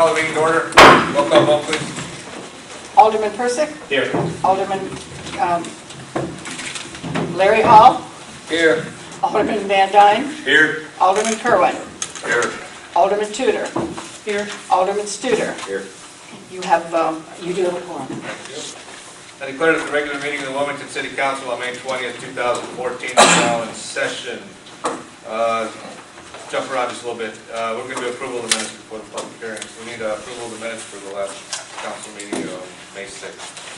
Call the meeting to order. Roll call vote, please. Alderman Persick. Here. Alderman Larry Hall. Here. Alderman Van Dyne. Here. Alderman Kerwin. Here. Alderman Tudor. Here. Alderman Studer. Here. You have, you do have a quorum. Thank you. I declare that the regular meeting of the Wilmington City Council on May 20th, 2014 is now in session. Jump around just a little bit. We're going to do approval of the minutes before the public hearing. So we need approval of the minutes for the last council meeting on May 6th.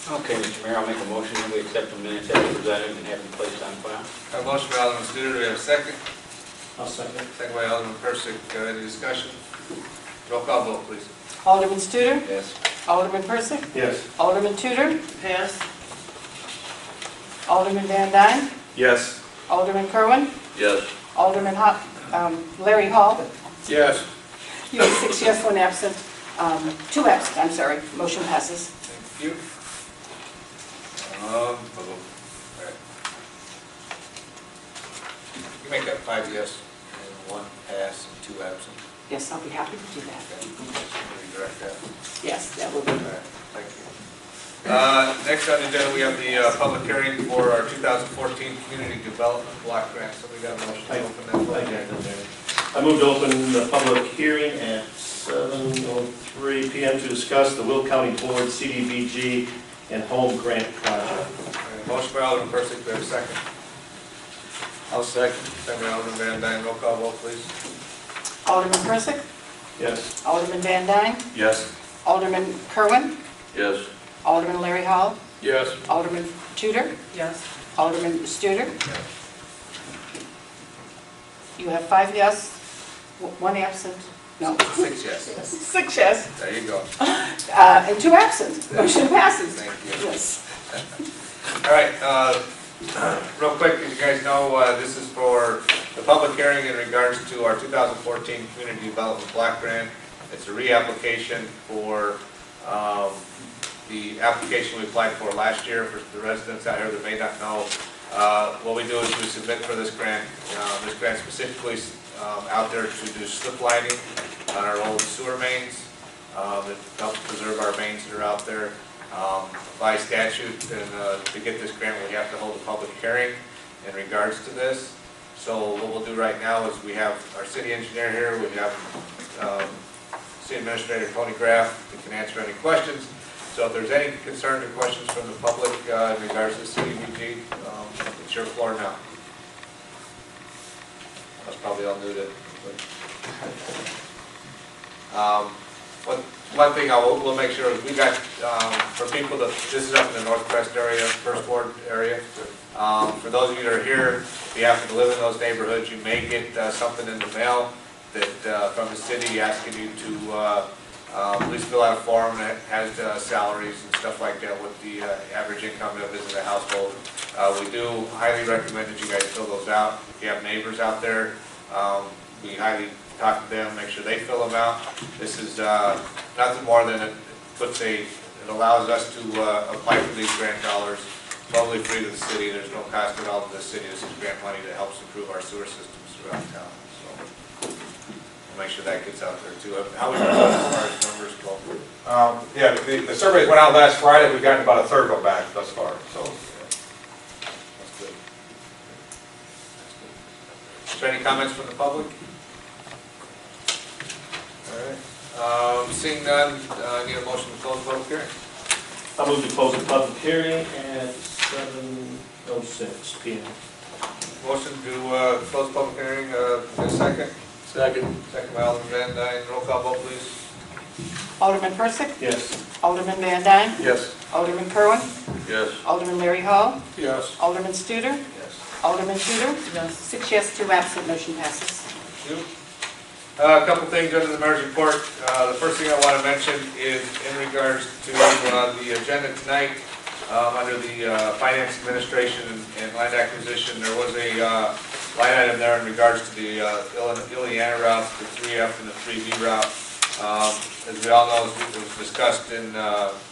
Okay, Mr. Mayor, I'll make a motion that we accept the minutes as presented and have them placed on file. A motion by Alderman Studer. Do we have a second? I'll second. Second by Alderman Persick. Any discussion? Roll call vote, please. Alderman Studer. Yes. Alderman Persick. Yes. Alderman Tudor. Pass. Alderman Van Dyne. Yes. Alderman Kerwin. Yes. Alderman Larry Hall. Yes. You have 6 yes, 1 absent, 2 absent, I'm sorry. Motion passes. Thank you. All right. You make that 5 yes, and 1 pass, and 2 absent. Yes, I'll be happy to do that. Okay. Redirect that. Yes, that will be. All right. Thank you. Next on the agenda, we have the public hearing for our 2014 Community Development Block Grant. Somebody got a motion to open that public hearing? I move to open the public hearing at 7:03 p.m. to discuss the Will County Board CDBG and Home Grant Project. Motion by Alderman Persick, do we have a second? I'll second. Second by Alderman Van Dyne. Roll call vote, please. Alderman Persick. Yes. Alderman Van Dyne. Yes. Alderman Kerwin. Yes. Alderman Larry Hall. Yes. Alderman Tudor. Yes. Alderman Studer. You have 5 yes, 1 absent. No. 6 yes. 6 yes, There you go. and 2 absent. Motion passes. Thank you. Yes. All right, real quick, as you guys know, this is for the public hearing in regards to our 2014 Community Development Block Grant. It's a reapplication for the application we applied for last year. For the residents out here that may not know, what we do is we submit for this grant. This grant specifically out there to do slip lining on our old sewer mains. It helps preserve our mains that are out there. By statute, and to get this grant, we have to hold a public hearing in regards to this. So what we'll do right now is we have our city engineer here, we have City Administrator Tony Graff, who can answer any questions. So if there's any concerns or questions from the public in regards to the CDBG, it's your floor now. That's probably all new to. One thing we'll make sure is we got, for people that, this is up in the North Crest area, First Ward area. For those of you that are here, if you happen to live in those neighborhoods, you may get something in the mail that from the city asking you to please fill out a form that has salaries and stuff like that, what the average income of is in the household. We do highly recommend that you guys fill those out. If you have neighbors out there, we highly talk to them, make sure they fill them out. This is nothing more than it allows us to apply for these grant dollars totally free to the city. There's no cost at all to the city. This is grant money that helps improve our sewer systems throughout town. So we'll make sure that gets out there too. How would you do as far as numbers go? Yeah, the surveys went out last Friday. We've gotten about a third of them back thus far. So That's good. Is there any comments from the public? All right. Seeing none, I need a motion to close the public hearing. I move to close the public hearing at 7:06 p.m. Motion to close the public hearing, a second. Second. Second by Alderman Van Dyne. Roll call vote, please. Alderman Persick. Yes. Alderman Van Dyne. Yes. Alderman Kerwin. Yes. Alderman Larry Hall. Yes. Alderman Studer. Yes. Alderman Tudor. Yes. 6 yes, 2 absent. Motion passes. You? A couple things under the mayor's report. The first thing I want to mention is in regards to the agenda tonight, under the finance administration and land acquisition, there was a line item there in regards to the Ileana route, the 3F and the 3B route. As we all know, it was discussed in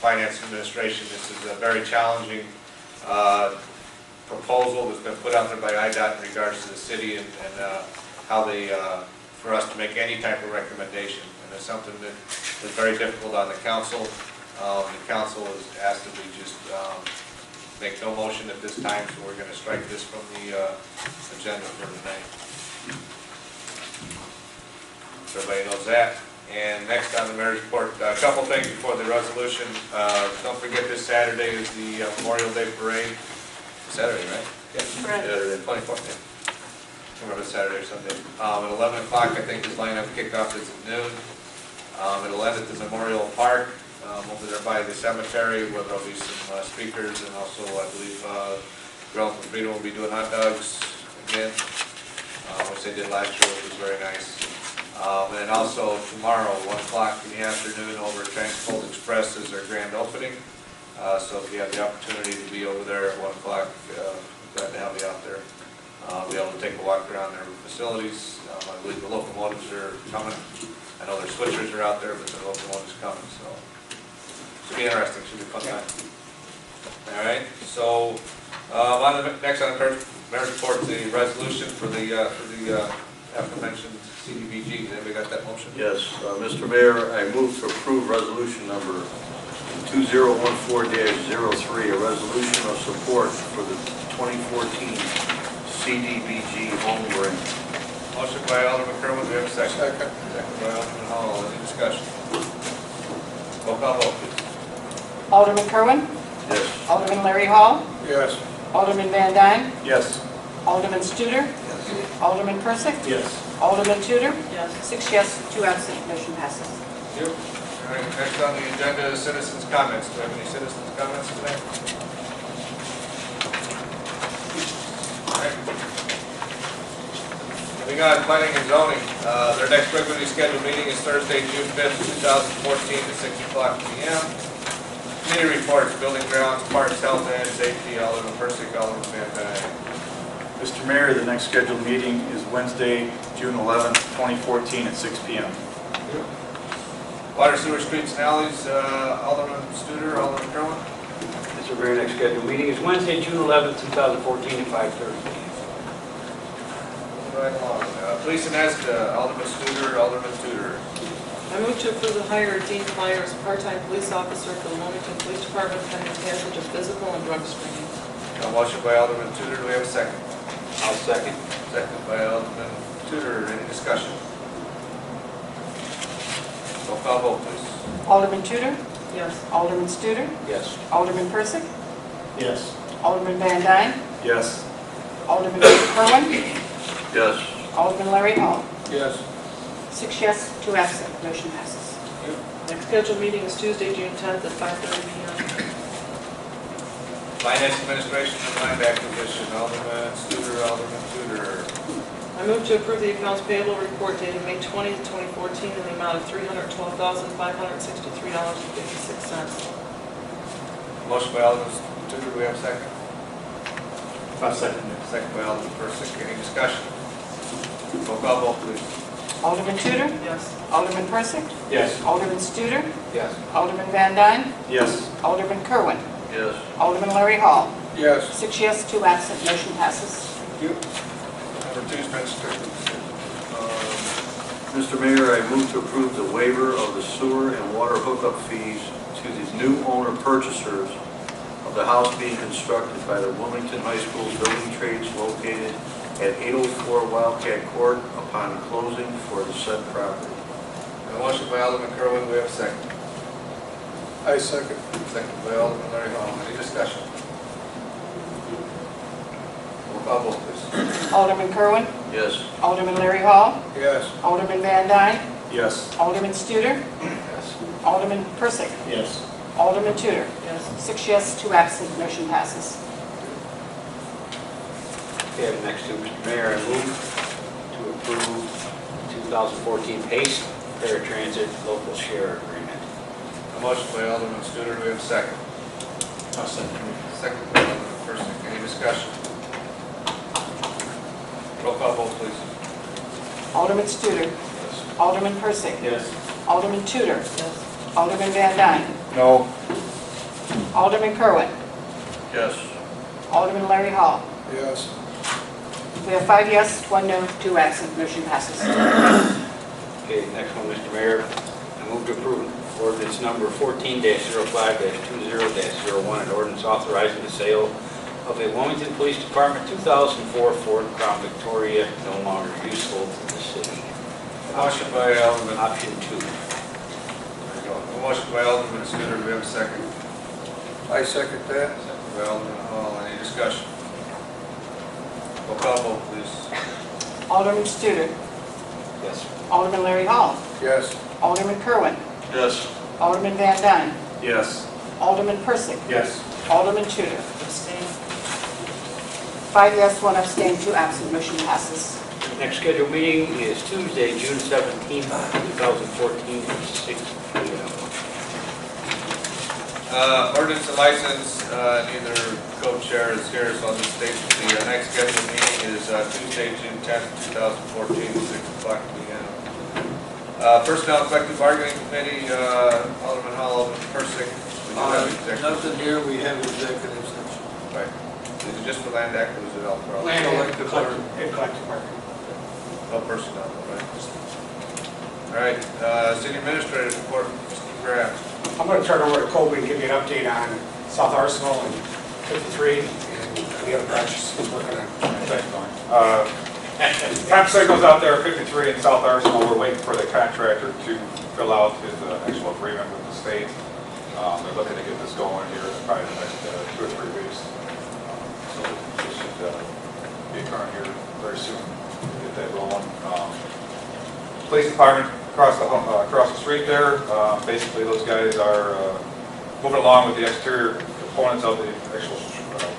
finance administration. This is a very challenging proposal that's been put out there by IDOT in regards to the city and how they, for us to make any type of recommendation. And it's something that is very difficult on the council. The council has asked that we just make no motion at this time, so we're going to strike this from the agenda for tonight. So everybody knows that. And next on the mayor's report, a couple things before the resolution. Don't forget this Saturday is the Memorial Day Parade. Saturday, right? Yeah. Saturday, 24th. Yeah. I remember Saturday or Sunday. At 11 o'clock, I think this lineup kickoff is at noon. It'll end at the Memorial Park over there by the cemetery, where there'll be some speakers, and also I believe Girls from Freedom will be doing hot dogs again, which they did last year, which was very nice. And also tomorrow, 1 o'clock in the afternoon, over at Transcold Express is their grand opening. So if you have the opportunity to be over there at 1 o'clock, glad to have you out there. Be able to take a walk around their facilities. I believe the locomotives are coming. I know their switchers are out there, but the locomotives coming. So should be interesting. Should be a fun time. All right. So next on the mayor's report, the resolution for the aforementioned CDBG. Anybody got that motion? Yes, Mr. Mayor, I move to approve resolution number 2014-03, a resolution of support for the 2014 CDBG home grant. Motion by Alderman Kerwin. Do we have a second? Second. Second by Alderman Hall. Any discussion? Roll call vote, please. Alderman Kerwin. Yes. Alderman Larry Hall. Yes. Alderman Van Dyne. Yes. Alderman Studer. Alderman Persick. Yes. Alderman Tudor. Yes. 6 yes, 2 absent, motion passes. Thank you. All right, next on the agenda is citizens' comments. Do we have any citizens' comments today? All right. Moving on, planning and zoning. Their next regularly scheduled meeting is Thursday, June 5th, 2014 at 6 o'clock p.m. Committee reports, building grounds, parks, health and safety, Alderman Persick, Alderman Van Dyne. Mr. Mayor, the next scheduled meeting is Wednesday, June 11th, 2014 at 6 p.m. Water, sewer, streets, and alleys, Alderman Studer, Alderman Kerwin. Mr. Mayor, next scheduled meeting is Wednesday, June 11th, 2014 at 5:30. Right along. Police and ESTA, Alderman Studer, Alderman Tudor. I move to approve the hire of Dean Meyer as part-time police officer for the Wilmington Police Department pending passage of physical and drug screening. Motion by Alderman Tudor. Do we have a second? I'll second. Second by Alderman Tudor. Any discussion? Roll call vote, please. Alderman Tudor. Yes. Alderman Studer. Yes. Alderman Persick. Yes. Alderman Van Dyne. Yes. Alderman Kerwin. Yes. Alderman Larry Hall. Yes. 6 yes, 2 absent, motion passes. Next scheduled meeting is Tuesday, June 10th at 5:30 p.m. Finance administration and land acquisition, Alderman Studer, Alderman Tudor. I move to approve the accounts payable report dated May 20th, 2014 in the amount of $312,563.56. Motion by Alderman Tudor. Do we have a second? I'll second it. Second by Alderman Persick. Any discussion? Roll call vote, please. Alderman Tudor. Yes. Alderman Persick. Yes. Alderman Studer. Yes. Alderman Van Dyne. Yes. Alderman Kerwin. Yes. Alderman Larry Hall. Yes. 6 yes, 2 absent, motion passes. Thank you. Number 2 is been stricken. Mr. Mayor, I move to approve the waiver of the sewer and water hookup fees to the new owner purchasers of the house being constructed by the Wilmington High School Building Trades located at 804 Wildcat Court upon closing for the said property. A motion by Alderman Kerwin. Do we have a second? I second. Second by Alderman Larry Hall. Any discussion? Roll call vote, please. Alderman Kerwin. Yes. Alderman Larry Hall. Yes. Alderman Van Dyne. Yes. Alderman Studer. Yes. Alderman Persick. Yes. Alderman Tudor. Yes. 6 yes, 2 absent, motion passes. Okay, next to Mr. Mayor, I move to approve 2014 PACE paratransit local share agreement. A motion by Alderman Studer, do we have a second? I'll second. Second by Alderman Persick, any discussion? Roll call vote, please. Alderman Studer. Alderman Persick. Yes. Alderman Tudor. Yes. Alderman Van Dyne. No. Alderman Kerwin. Yes. Alderman Larry Hall. Yes. We have 5 yes, 1 no, 2 absent. Motion passes. Okay, next one, Mr. Mayor. I move to approve ordinance number 14-05-20-01, an ordinance authorizing the sale of a Wilmington Police Department 2004 Ford Crown Victoria, no longer useful to the city. A motion by Alderman, Option 2. there you go. A motion by Alderman Studer, do we have a second? I second that. Second by Alderman Hall, any discussion? Roll call vote, please. Alderman Studer. Yes. Alderman Larry Hall. Yes. Alderman Kerwin. Yes. Alderman Van Dyne. Yes. Alderman Persick. Yes. Alderman Tudor. Abstain. 5 yes, 1 abstain, 2 absent. Motion passes. Next scheduled meeting is Tuesday, June 17th, 2014, at 6 p.m. Ordinance and license, neither co-chair is here, so I'll just state the next scheduled meeting is Tuesday, June 10th, 2014, 6 o'clock p.m. Personnel Collective Bargaining Committee, Alderman Hall, Alderman Persick. We do have executive. Nothing here, we have executive session. Right. Is it just for land act or is it all for all? Land elected board. No personnel, right? All right, city administrator report, Mr. Graham. I'm going to turn over to Colby and give you an update on South Arsenal and 53 and the other branches he's working on. Thanks, Tony. Time signals out there, 53 in South Arsenal. We're waiting for the contractor to fill out his actual agreement with the state. They're looking to get this going here in probably the next 2 or 3 weeks. So it should be occurring here very soon. Get that rolling. Police department across the street there. Basically, those guys are moving along with the exterior components of the actual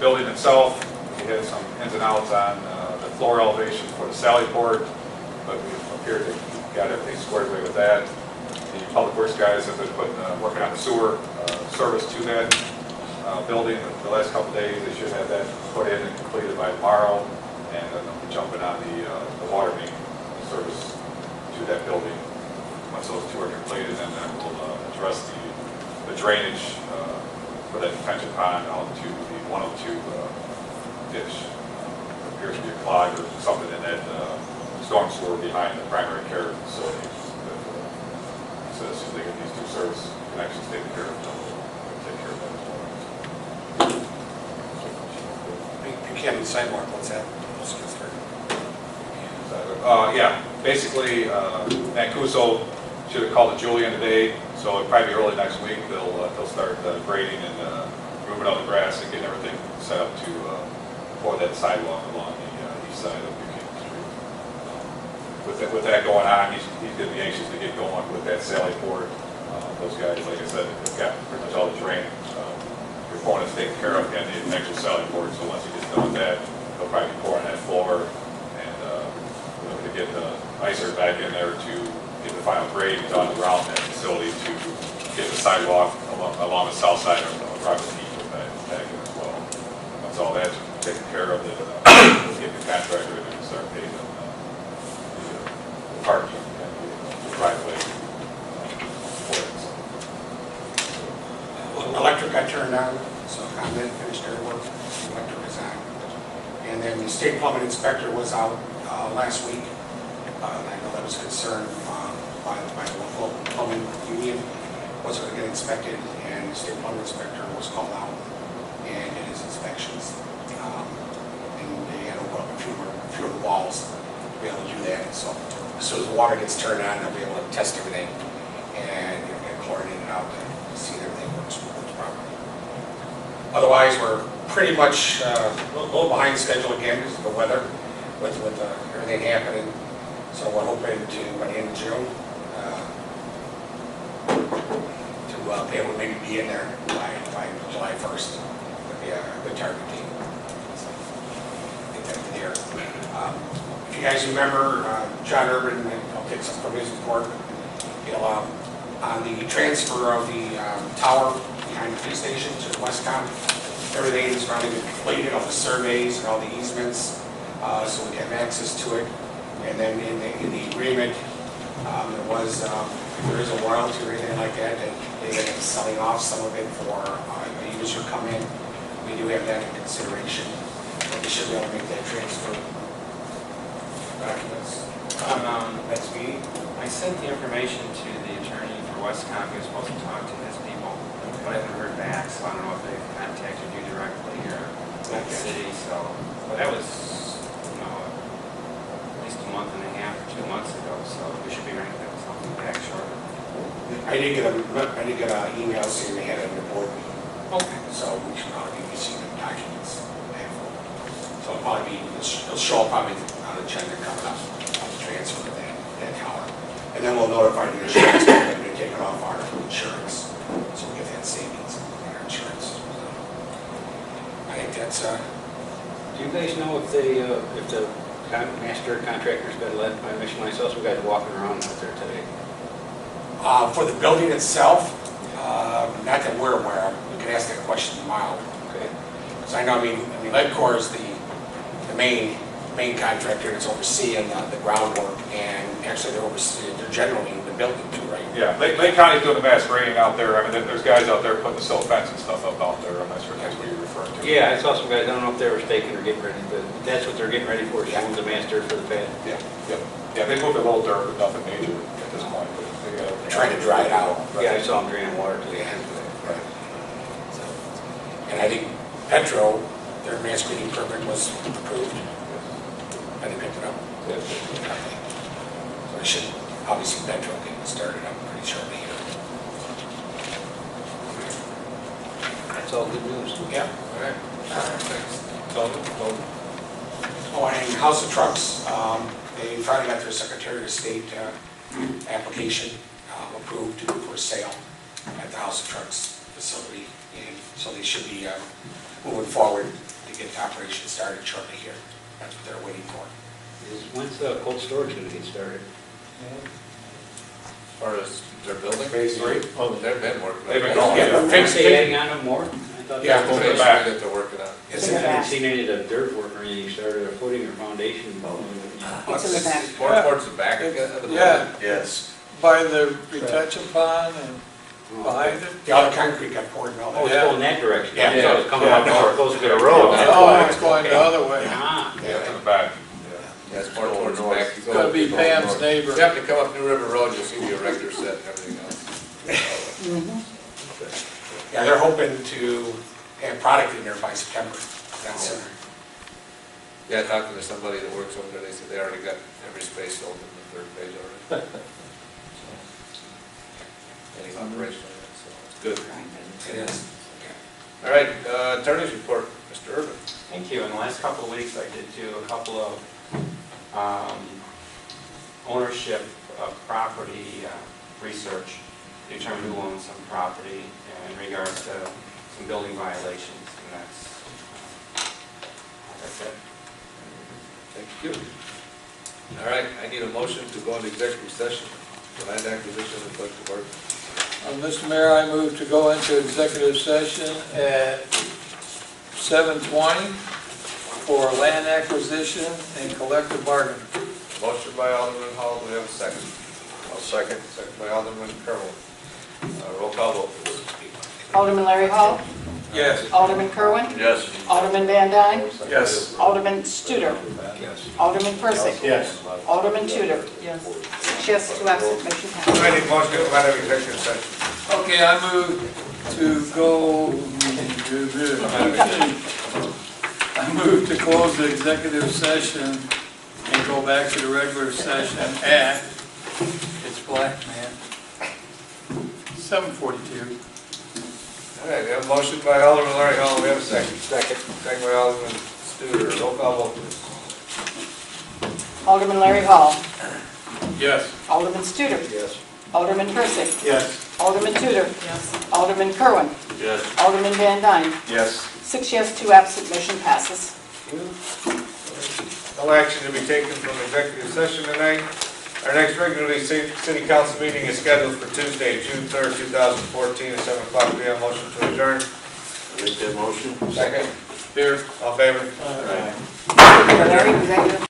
building itself. We had some ins and outs on the floor elevation for the sally port, but we appear to got everything squared away with that. The public works guys have been working on the sewer service to that building the last couple of days. They should have that put in and completed by tomorrow, and they'll be jumping on the water main service to that building. Once those 2 are completed, then we'll address the drainage for that detention pond out to the 102 ditch. Appears to be a clog or something in that storm sewer behind the primary care facility. So as soon as they get these 2 service connections taken care of, they'll take care of that as well. Buchanan sidewalk, what's that? Yeah, basically, Mancuso should have called Julian today, so it'll probably be early next week. They'll start grading and moving out the grass and getting everything set up to pour that sidewalk along the east side of Buchanan Street. With that going on, he's going to be anxious to get going with that Sally Port. Those guys, like I said, have got pretty much all the drain components taken care of in the actual Sally Port. So once he gets done with that, they'll probably be pouring that floor and looking to get the icer back in there to get the final grading done around that facility to get the sidewalk along the south side of Robert Heath with that back in as well. Once all that's taken care of, then we'll get the contractor in and start paying them the parking and the driveway for it. Electric got turned on, so ComEd finished their work, electric is on. And then the state plumbing inspector was out last week. I know that was a concern by the local plumbing union. Was going to get inspected, and the state plumbing inspector was called out and did his inspections. And they had to open up a few of the walls to be able to do that. So as soon as the water gets turned on, they'll be able to test everything and get chlorinated out to see that everything works properly. Otherwise, we're pretty much a little behind schedule again because of the weather with everything happening. So we're hoping to, by the end of June, to be able to maybe be in there by July 1st. Would be a good target date. So I think that's there. If you you guys remember, John Urban, I'll get some from his report, he'll, on the transfer of the tower behind the police station to Westcom, everything is running completed, all the surveys and all the easements, so we have access to it. And then in the agreement, if there is a royalty or anything like that, that they end up selling off some of it for a user come in. We do have that in consideration. We should be able to make that transfer. Documents. Next meeting. I sent the information to the attorney for Westcom. He was supposed to talk to his people, but I haven't heard back, so I don't know if they've contacted you directly or the city. So, but that was, at least a month and a half or 2 months ago. So we should be ready to get something back shortly. I did get an email saying they had it in the board meeting. Okay. So we should probably be receiving documents. So it'll probably be, it'll show up probably on the agenda coming up on the transfer of that tower. And then we'll notify the insurance company to take it off our insurance. So we get that savings on our insurance. So I think that's, Do you guys know if the master contractor's been led by Mission Line South? We guys walking around out there today. for the building itself, not that we're aware of. We can ask that question tomorrow. Okay. Because I know, I mean, Ledcor is the main contractor that's overseeing the groundwork, and actually they're generally in the building too, right? Yeah, Lake County's doing the mass grading out there. I mean, there's guys out there putting the silt fence and stuff up out there. I'm not sure if that's what you're referring to. Yeah, I saw some guys, I don't know if they were staking or getting ready, but that's what they're getting ready for, showing the master for the pad. Yeah, yeah, they moved a little dirt, but nothing major at this point. But they got everything Trying to dry it out. Yeah, I saw them draining water to the Yeah. end. Right. So, and I think Petro, their mass screening permit was approved, and they picked it up. Good. So I should obviously Petro getting started up pretty shortly here. That's all good news. Yeah. All right. Thanks. Tony? Oh, and House of Trucks, they finally got their Secretary of State application approved for sale at the House of Trucks facility. And so they should be moving forward to get the operation started shortly here. That's what they're waiting for. When's the cold storage going to get started? As far as their building? Phase 3? Oh, they've been working. They've been going, Yeah. Aren't they adding on them more? I thought Yeah. they Phase were three going back. that they're working on. It's I in the haven't back. seen any of the dirt work or anything started, or footing or foundation. It's in the back. More towards the back of the building. Yeah, Yes. by the retention pond and behind it. The other concrete got poured and all Oh, that. it's going that direction? Yeah. So it's coming up north, close to the road. Oh, it's going the other way. Ah, Yeah, to the back. Yeah, it's more towards the back. It's gonna be Pam's neighbor. You have to come up New River Road, you'll see the erector set and everything else. Yeah, they're hoping to have product in there by September. That's Yeah, I talked to somebody that works over there, they said they already got every space sold in the third phase already. Any operation on that, so it's good. it is. All right, attorney's report, Mr. Urban. Thank you. In the last couple of weeks, I did do a couple of ownership of property research to determine who owns some property in regards to some building violations, and that's it. Thank you. All right, I need a motion to go into executive session for land acquisition and collective bargaining. Mr. Mayor, I move to go into executive session at 7:20 for land acquisition and collective bargaining. Motion by Alderman Hall, do we have a second? I'll second. Second by Alderman Kerwin. Roll call vote, please. Alderman Larry Hall. Yes. Alderman Kerwin. Yes. Alderman Van Dyne. Yes. Alderman Studer. yes. Alderman Persick. Yes. Alderman Tudor. Yes. 6 yes, 2 absent, motion I passes. need a motion to come out of executive session. Okay, I move to go, I move to close the executive session and go back to the regular session at, it's black, man, 7:42. All right, we have a motion by Alderman Larry Hall, we have a second. Second. Second by Alderman Studer, roll call vote, please. Alderman Larry Hall. Yes. Alderman Studer. Yes. Alderman Persick. Yes. Alderman Tudor. Yes. Alderman Kerwin. Yes. Alderman Van Dyne. Yes. 6 yes, 2 absent, motion passes. No action to be taken from executive session tonight. Our next regularly city council meeting is scheduled for Tuesday, June 3rd, 2014, at 7 o'clock p.m. Motion to adjourn. Make that motion. Second. Here. All in favor? Larry, was that you?